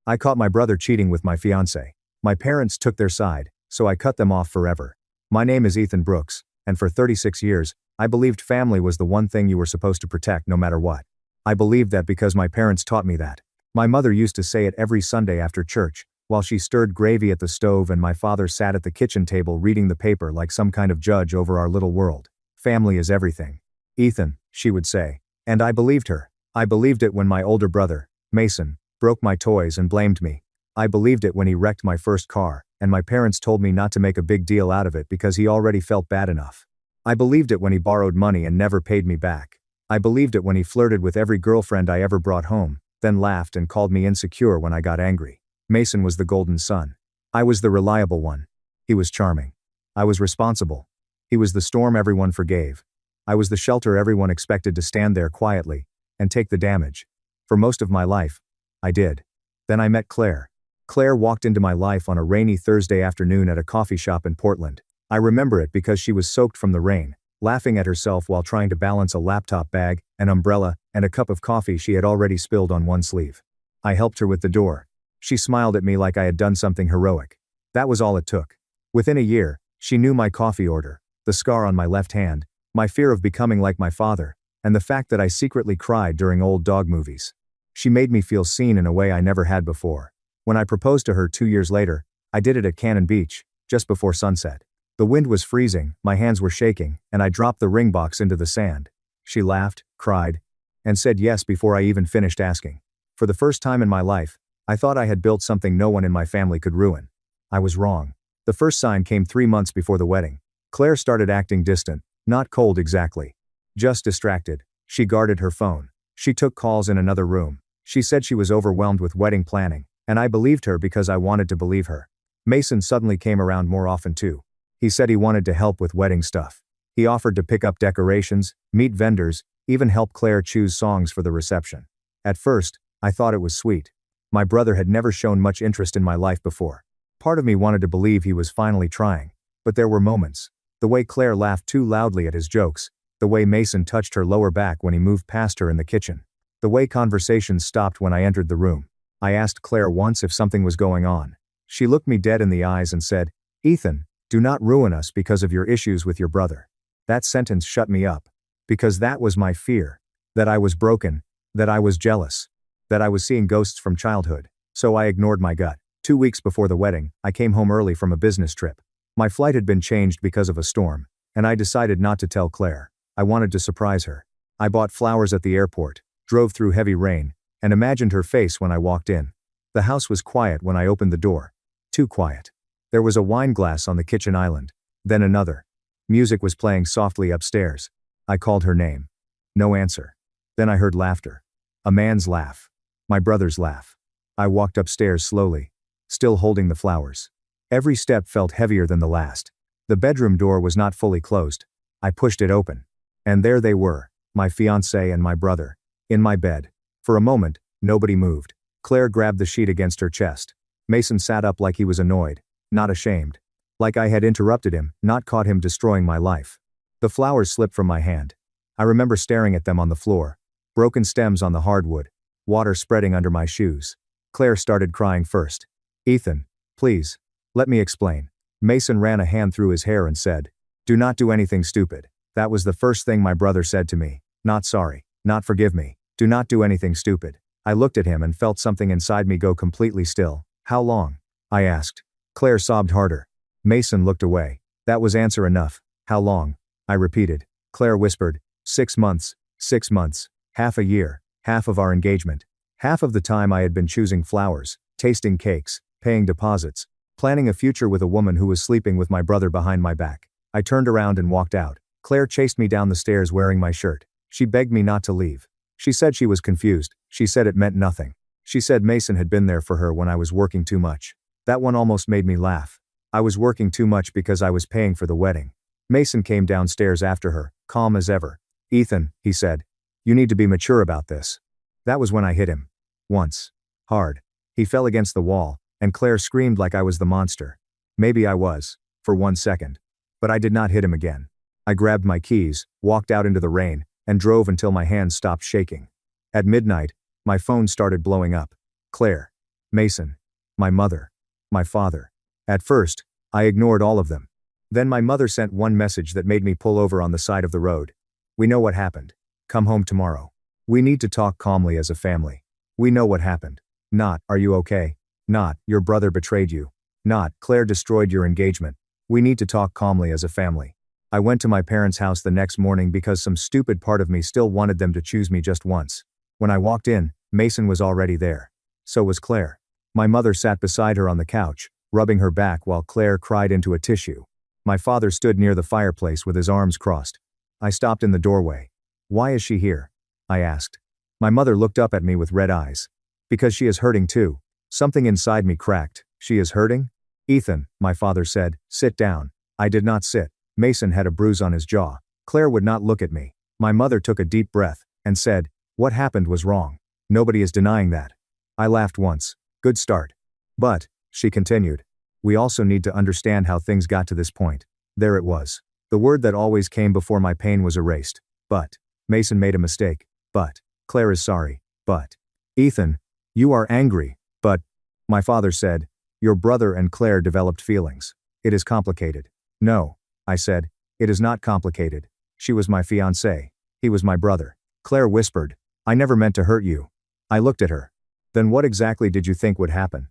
I caught my brother cheating with my fiancée. My parents took their side, so I cut them off forever. My name is Ethan Brooks, and for 36 years, I believed family was the one thing you were supposed to protect no matter what. I believed that because my parents taught me that. My mother used to say it every Sunday after church, while she stirred gravy at the stove and my father sat at the kitchen table reading the paper like some kind of judge over our little world. Family is everything. Ethan, she would say. And I believed her. I believed it when my older brother, Mason, broke my toys and blamed me. I believed it when he wrecked my first car, and my parents told me not to make a big deal out of it because he already felt bad enough. I believed it when he borrowed money and never paid me back. I believed it when he flirted with every girlfriend I ever brought home, then laughed and called me insecure when I got angry. Mason was the golden son. I was the reliable one. He was charming. I was responsible. He was the storm everyone forgave. I was the shelter everyone expected to stand there quietly and take the damage. For most of my life, I did. Then I met Claire. Claire walked into my life on a rainy Thursday afternoon at a coffee shop in Portland. I remember it because she was soaked from the rain, laughing at herself while trying to balance a laptop bag, an umbrella, and a cup of coffee she had already spilled on one sleeve. I helped her with the door. She smiled at me like I had done something heroic. That was all it took. Within a year, she knew my coffee order, the scar on my left hand, my fear of becoming like my father, and the fact that I secretly cried during old dog movies. She made me feel seen in a way I never had before. When I proposed to her 2 years later, I did it at Cannon Beach, just before sunset. The wind was freezing, my hands were shaking, and I dropped the ring box into the sand. She laughed, cried, and said yes before I even finished asking. For the first time in my life, I thought I had built something no one in my family could ruin. I was wrong. The first sign came 3 months before the wedding. Claire started acting distant, not cold exactly. Just distracted. She guarded her phone. She took calls in another room. She said she was overwhelmed with wedding planning, and I believed her because I wanted to believe her. Mason suddenly came around more often too. He said he wanted to help with wedding stuff. He offered to pick up decorations, meet vendors, even help Claire choose songs for the reception. At first, I thought it was sweet. My brother had never shown much interest in my life before. Part of me wanted to believe he was finally trying. But there were moments. The way Claire laughed too loudly at his jokes. The way Mason touched her lower back when he moved past her in the kitchen. The way conversations stopped when I entered the room. I asked Claire once if something was going on. She looked me dead in the eyes and said, "Ethan, do not ruin us because of your issues with your brother." That sentence shut me up. Because that was my fear. That I was broken. That I was jealous. That I was seeing ghosts from childhood. So I ignored my gut. 2 weeks before the wedding, I came home early from a business trip. My flight had been changed because of a storm, and I decided not to tell Claire. I wanted to surprise her. I bought flowers at the airport, drove through heavy rain, and imagined her face when I walked in. The house was quiet when I opened the door. Too quiet. There was a wine glass on the kitchen island. Then another. Music was playing softly upstairs. I called her name. No answer. Then I heard laughter. A man's laugh. My brother's laugh. I walked upstairs slowly, still holding the flowers. Every step felt heavier than the last. The bedroom door was not fully closed. I pushed it open. And there they were, my fiancé and my brother, in my bed. For a moment, nobody moved. Claire grabbed the sheet against her chest. Mason sat up like he was annoyed, not ashamed. Like I had interrupted him, not caught him destroying my life. The flowers slipped from my hand. I remember staring at them on the floor. Broken stems on the hardwood. Water spreading under my shoes. Claire started crying first. "Ethan, please, let me explain." Mason ran a hand through his hair and said, "Do not do anything stupid." That was the first thing my brother said to me. Not sorry, not forgive me. Do not do anything stupid. I looked at him and felt something inside me go completely still. "How long?" I asked. Claire sobbed harder. Mason looked away. That was answer enough. "How long?" I repeated. Claire whispered, 6 months, 6 months, half a year, half of our engagement. Half of the time I had been choosing flowers, tasting cakes, paying deposits, planning a future with a woman who was sleeping with my brother behind my back. I turned around and walked out. Claire chased me down the stairs wearing my shirt. She begged me not to leave. She said she was confused. She said it meant nothing. She said Mason had been there for her when I was working too much. That one almost made me laugh. I was working too much because I was paying for the wedding. Mason came downstairs after her, calm as ever. "Ethan," he said, "you need to be mature about this." That was when I hit him. Once. Hard. He fell against the wall, and Claire screamed like I was the monster. Maybe I was, for 1 second. But I did not hit him again. I grabbed my keys, walked out into the rain, and drove until my hands stopped shaking. At midnight, my phone started blowing up. "Claire. Mason. My mother. My father. At first, I ignored all of them. Then my mother sent one message that made me pull over on the side of the road. We know what happened. Come home tomorrow. We need to talk calmly as a family. We know what happened. Not, are you okay? Not, your brother betrayed you. Not, Claire destroyed your engagement. We need to talk calmly as a family. I went to my parents' house the next morning because some stupid part of me still wanted them to choose me just once. When I walked in, Mason was already there. So was Claire. My mother sat beside her on the couch, rubbing her back while Claire cried into a tissue. My father stood near the fireplace with his arms crossed. I stopped in the doorway. Why is she here? I asked. My mother looked up at me with red eyes. Because she is hurting too. Something inside me cracked. She is hurting? Ethan, my father said, sit down. I did not sit. Mason had a bruise on his jaw. Claire would not look at me. My mother took a deep breath and said, what happened was wrong. Nobody is denying that. I laughed once. Good start. But, she continued, we also need to understand how things got to this point. There it was. The word that always came before my pain was erased. But, Mason made a mistake. But, Claire is sorry. But, Ethan, you are angry. But, my father said, your brother and Claire developed feelings. It is complicated. No, I said, it is not complicated. She was my fiancé. He was my brother. Claire whispered, I never meant to hurt you. I looked at her. Then what exactly did you think would happen?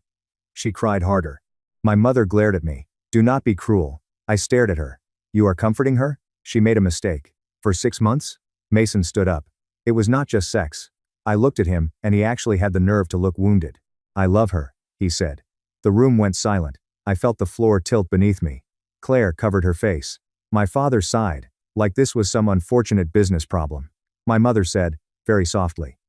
She cried harder. My mother glared at me. Do not be cruel. I stared at her. You are comforting her? She made a mistake. For 6 months? Mason stood up. It was not just sex. I looked at him, and he actually had the nerve to look wounded. I love her, he said. The room went silent. I felt the floor tilt beneath me. Claire covered her face. My father sighed, like this was some unfortunate business problem. My mother said, very softly.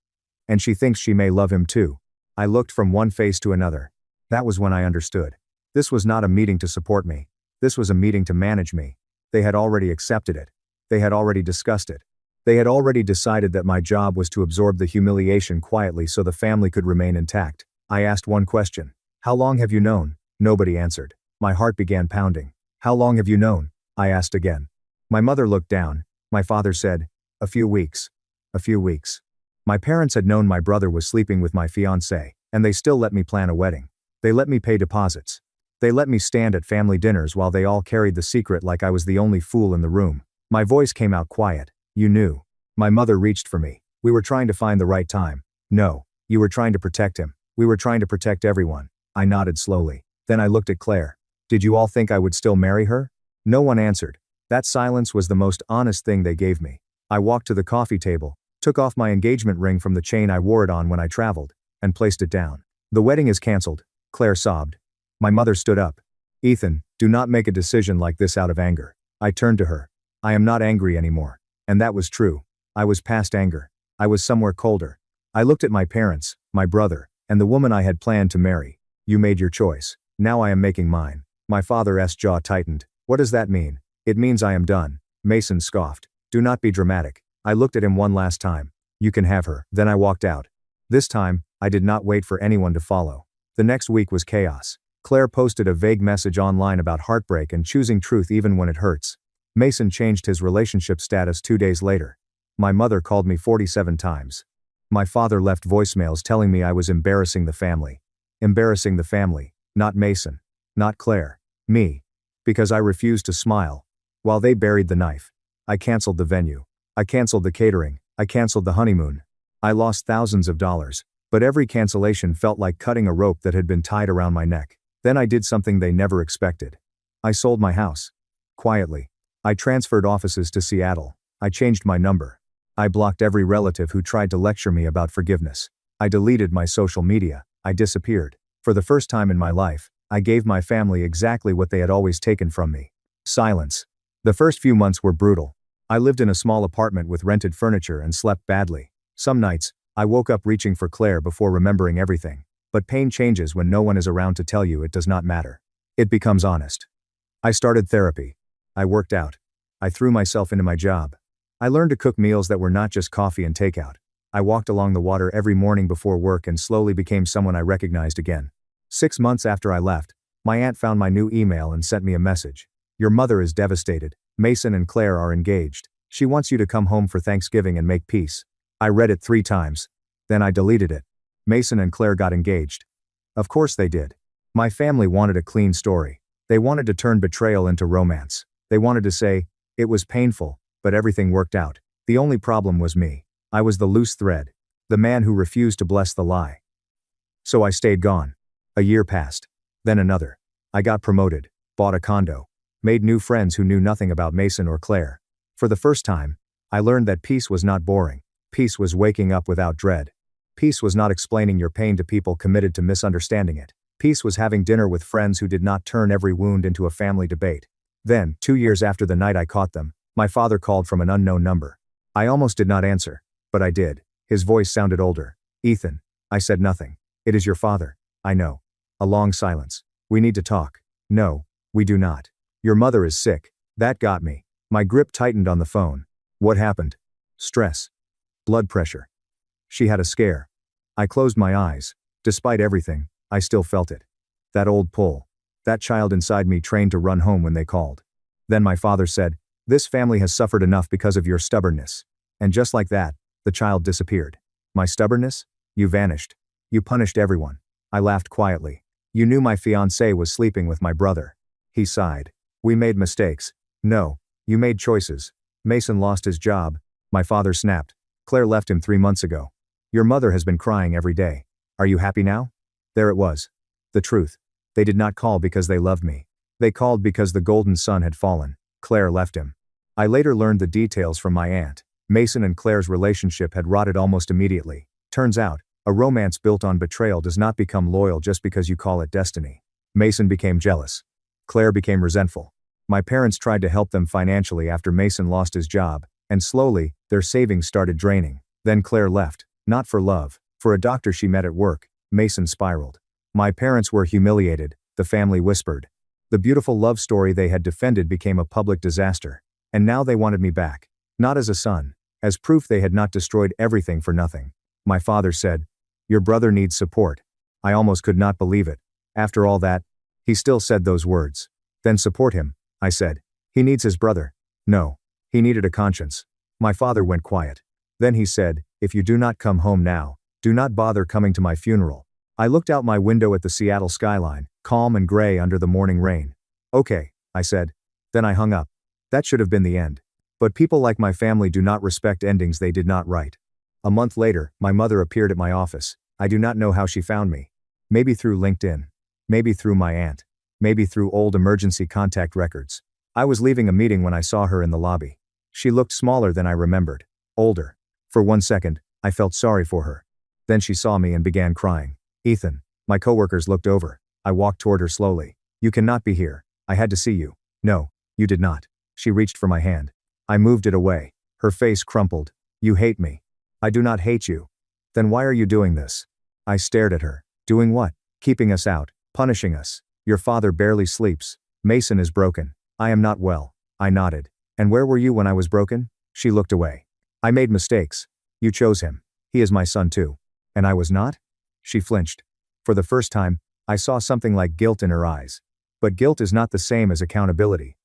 And she thinks she may love him too. I looked from one face to another. That was when I understood. This was not a meeting to support me. This was a meeting to manage me. They had already accepted it. They had already discussed it. They had already decided that my job was to absorb the humiliation quietly so the family could remain intact. I asked one question. How long have you known? Nobody answered. My heart began pounding. How long have you known? I asked again. My mother looked down. My father said, a few weeks. A few weeks. My parents had known my brother was sleeping with my fiancée, and they still let me plan a wedding. They let me pay deposits. They let me stand at family dinners while they all carried the secret like I was the only fool in the room. My voice came out quiet. You knew. My mother reached for me. We were trying to find the right time. No. You were trying to protect him. We were trying to protect everyone. I nodded slowly. Then I looked at Claire. Did you all think I would still marry her? No one answered. That silence was the most honest thing they gave me. I walked to the coffee table, took off my engagement ring from the chain I wore it on when I traveled, and placed it down. The wedding is cancelled, Claire sobbed. My mother stood up. Ethan, do not make a decision like this out of anger. I turned to her. I am not angry anymore. And that was true. I was past anger. I was somewhere colder. I looked at my parents, my brother, and the woman I had planned to marry. You made your choice. Now I am making mine. My father's jaw tightened. What does that mean? It means I am done. Mason scoffed. Do not be dramatic. I looked at him one last time. You can have her. Then I walked out. This time, I did not wait for anyone to follow. The next week was chaos. Claire posted a vague message online about heartbreak and choosing truth even when it hurts. Mason changed his relationship status 2 days later. My mother called me 47 times. My father left voicemails telling me I was embarrassing the family. Embarrassing the family, not Mason. Not Claire. Me. Because I refused to smile. While they buried the knife. I canceled the venue. I canceled the catering. I canceled the honeymoon. I lost thousands of dollars. But every cancellation felt like cutting a rope that had been tied around my neck. Then I did something they never expected. I sold my house. Quietly. I transferred offices to Seattle. I changed my number. I blocked every relative who tried to lecture me about forgiveness. I deleted my social media. I disappeared. For the first time in my life, I gave my family exactly what they had always taken from me. Silence. The first few months were brutal. I lived in a small apartment with rented furniture and slept badly. Some nights, I woke up reaching for Claire before remembering everything. But pain changes when no one is around to tell you it does not matter. It becomes honest. I started therapy. I worked out. I threw myself into my job. I learned to cook meals that were not just coffee and takeout. I walked along the water every morning before work and slowly became someone I recognized again. 6 months after I left, my aunt found my new email and sent me a message. Your mother is devastated. Mason and Claire are engaged. She wants you to come home for Thanksgiving and make peace. I read it 3 times. Then I deleted it. Mason and Claire got engaged. Of course they did. My family wanted a clean story. They wanted to turn betrayal into romance. They wanted to say, it was painful, but everything worked out. The only problem was me. I was the loose thread. The man who refused to bless the lie. So I stayed gone. A year passed. Then another. I got promoted, bought a condo, made new friends who knew nothing about Mason or Claire. For the first time, I learned that peace was not boring. Peace was waking up without dread. Peace was not explaining your pain to people committed to misunderstanding it. Peace was having dinner with friends who did not turn every wound into a family debate. Then, 2 years after the night I caught them, my father called from an unknown number. I almost did not answer, but I did. His voice sounded older. Ethan. I said nothing. It is your father. I know. A long silence. We need to talk. No, we do not. Your mother is sick. That got me. My grip tightened on the phone. What happened? Stress. Blood pressure. She had a scare. I closed my eyes. Despite everything, I still felt it. That old pull. That child inside me trained to run home when they called. Then my father said, this family has suffered enough because of your stubbornness. And just like that, the child disappeared. My stubbornness? You vanished. You punished everyone. I laughed quietly. You knew my fiancée was sleeping with my brother. He sighed. We made mistakes. No, you made choices. Mason lost his job. My father snapped. Claire left him 3 months ago. Your mother has been crying every day. Are you happy now? There it was. The truth. They did not call because they loved me. They called because the golden sun had fallen. Claire left him. I later learned the details from my aunt. Mason and Claire's relationship had rotted almost immediately. Turns out, a romance built on betrayal does not become loyal just because you call it destiny. Mason became jealous. Claire became resentful. My parents tried to help them financially after Mason lost his job, and slowly, their savings started draining. Then Claire left, not for love, for a doctor she met at work. Mason spiraled. My parents were humiliated, the family whispered. The beautiful love story they had defended became a public disaster. And now they wanted me back. Not as a son, as proof they had not destroyed everything for nothing. My father said, your brother needs support. I almost could not believe it. After all that, he still said those words. Then support him, I said. He needs his brother. No, he needed a conscience. My father went quiet. Then he said, if you do not come home now, do not bother coming to my funeral. I looked out my window at the Seattle skyline, calm and gray under the morning rain. Okay, I said. Then I hung up. That should have been the end. But people like my family do not respect endings they did not write. A month later, my mother appeared at my office. I do not know how she found me. Maybe through LinkedIn. Maybe through my aunt. Maybe through old emergency contact records. I was leaving a meeting when I saw her in the lobby. She looked smaller than I remembered. Older. For 1 second, I felt sorry for her. Then she saw me and began crying. Ethan. My coworkers looked over. I walked toward her slowly. You cannot be here. I had to see you. No, you did not. She reached for my hand. I moved it away. Her face crumpled. You hate me. I do not hate you. Then why are you doing this? I stared at her. Doing what? Keeping us out. Punishing us. Your father barely sleeps. Mason is broken. I am not well. I nodded. And where were you when I was broken? She looked away. I made mistakes. You chose him. He is my son too. And I was not? She flinched. For the first time, I saw something like guilt in her eyes. But guilt is not the same as accountability.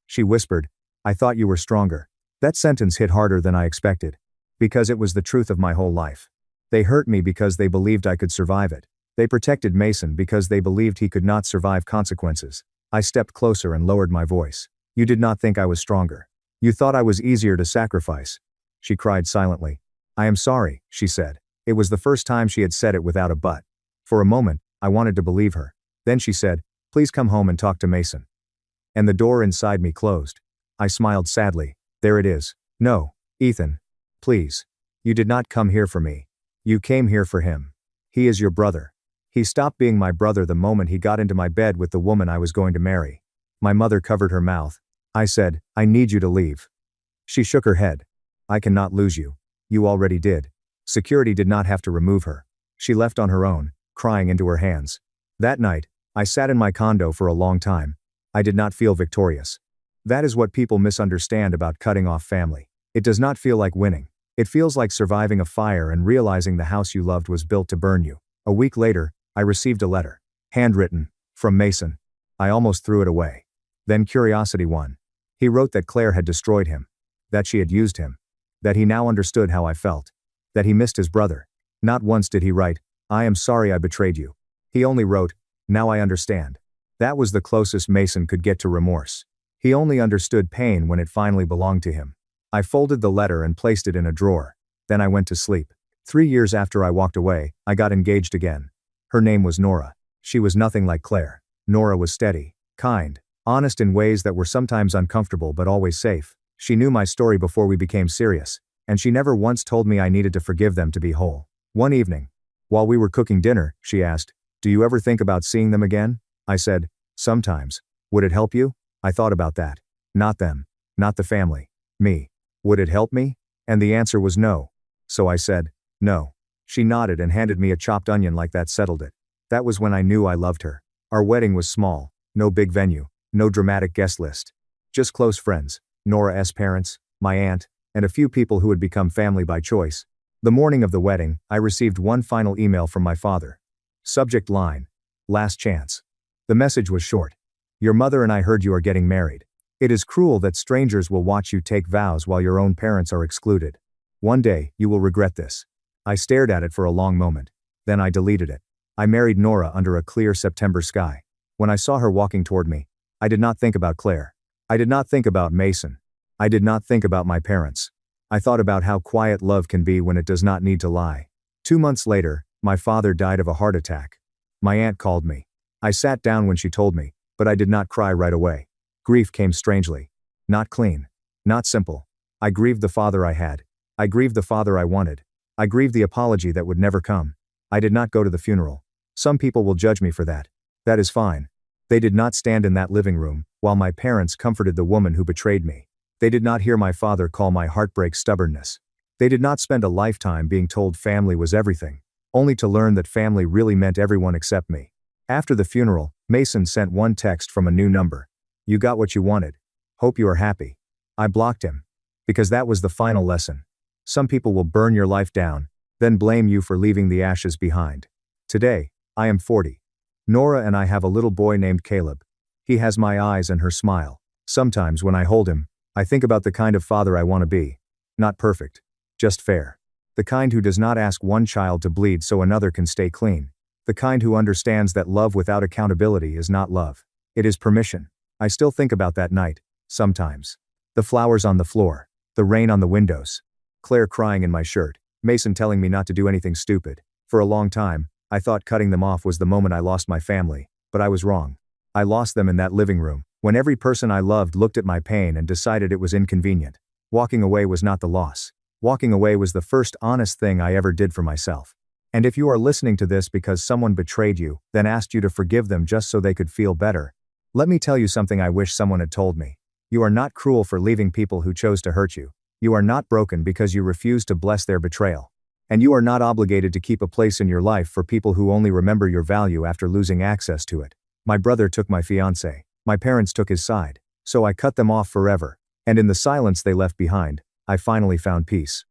She whispered, I thought you were stronger. That sentence hit harder than I expected. Because it was the truth of my whole life. They hurt me because they believed I could survive it. They protected Mason because they believed he could not survive consequences. I stepped closer and lowered my voice. You did not think I was stronger. You thought I was easier to sacrifice. She cried silently. I am sorry, she said. It was the first time she had said it without a but. For a moment, I wanted to believe her. Then she said, please come home and talk to Mason. And the door inside me closed. I smiled sadly. There it is. No, Ethan. Please. You did not come here for me. You came here for him. He is your brother. He stopped being my brother the moment he got into my bed with the woman I was going to marry. My mother covered her mouth. I said, I need you to leave. She shook her head. I cannot lose you. You already did. Security did not have to remove her. She left on her own, crying into her hands. That night, I sat in my condo for a long time. I did not feel victorious. That is what people misunderstand about cutting off family. It does not feel like winning. It feels like surviving a fire and realizing the house you loved was built to burn you. A week later, I received a letter. Handwritten. From Mason. I almost threw it away. Then curiosity won. He wrote that Claire had destroyed him. That she had used him. That he now understood how I felt. That he missed his brother. Not once did he write, I am sorry I betrayed you. He only wrote, "Now I understand." That was the closest Mason could get to remorse. He only understood pain when it finally belonged to him. I folded the letter and placed it in a drawer. Then I went to sleep. 3 years after I walked away, I got engaged again. Her name was Nora. She was nothing like Claire. Nora was steady, kind, honest in ways that were sometimes uncomfortable but always safe. She knew my story before we became serious, and she never once told me I needed to forgive them to be whole. One evening, while we were cooking dinner, she asked, "Do you ever think about seeing them again?" I said, "Sometimes. Would it help you?" I thought about that. Not them. Not the family. Me. Would it help me? And the answer was no. So I said, "No." She nodded and handed me a chopped onion like that settled it. That was when I knew I loved her. Our wedding was small. No big venue. No dramatic guest list. Just close friends. Nora's parents, my aunt, and a few people who had become family by choice. The morning of the wedding, I received one final email from my father. Subject line: "Last chance." The message was short. "Your mother and I heard you are getting married. It is cruel that strangers will watch you take vows while your own parents are excluded. One day, you will regret this." I stared at it for a long moment. Then I deleted it. I married Nora under a clear September sky. When I saw her walking toward me, I did not think about Claire. I did not think about Mason. I did not think about my parents. I thought about how quiet love can be when it does not need to lie. 2 months later, my father died of a heart attack. My aunt called me. I sat down when she told me, but I did not cry right away. Grief came strangely. Not clean. Not simple. I grieved the father I had. I grieved the father I wanted. I grieved the apology that would never come. I did not go to the funeral. Some people will judge me for that. That is fine. They did not stand in that living room, while my parents comforted the woman who betrayed me. They did not hear my father call my heartbreak stubbornness. They did not spend a lifetime being told family was everything, only to learn that family really meant everyone except me. After the funeral, Mason sent one text from a new number. "You got what you wanted. Hope you are happy." I blocked him. Because that was the final lesson. Some people will burn your life down, then blame you for leaving the ashes behind. Today, I am 40. Nora and I have a little boy named Caleb. He has my eyes and her smile. Sometimes when I hold him, I think about the kind of father I want to be. Not perfect. Just fair. The kind who does not ask one child to bleed so another can stay clean. The kind who understands that love without accountability is not love. It is permission. I still think about that night, sometimes. The flowers on the floor. The rain on the windows. Claire crying in my shirt. Mason telling me not to do anything stupid. For a long time, I thought cutting them off was the moment I lost my family, but I was wrong. I lost them in that living room, when every person I loved looked at my pain and decided it was inconvenient. Walking away was not the loss. Walking away was the first honest thing I ever did for myself. And if you are listening to this because someone betrayed you, then asked you to forgive them just so they could feel better, let me tell you something I wish someone had told me. You are not cruel for leaving people who chose to hurt you. You are not broken because you refuse to bless their betrayal. And you are not obligated to keep a place in your life for people who only remember your value after losing access to it. My brother took my fiancé. My parents took his side. So I cut them off forever. And in the silence they left behind, I finally found peace.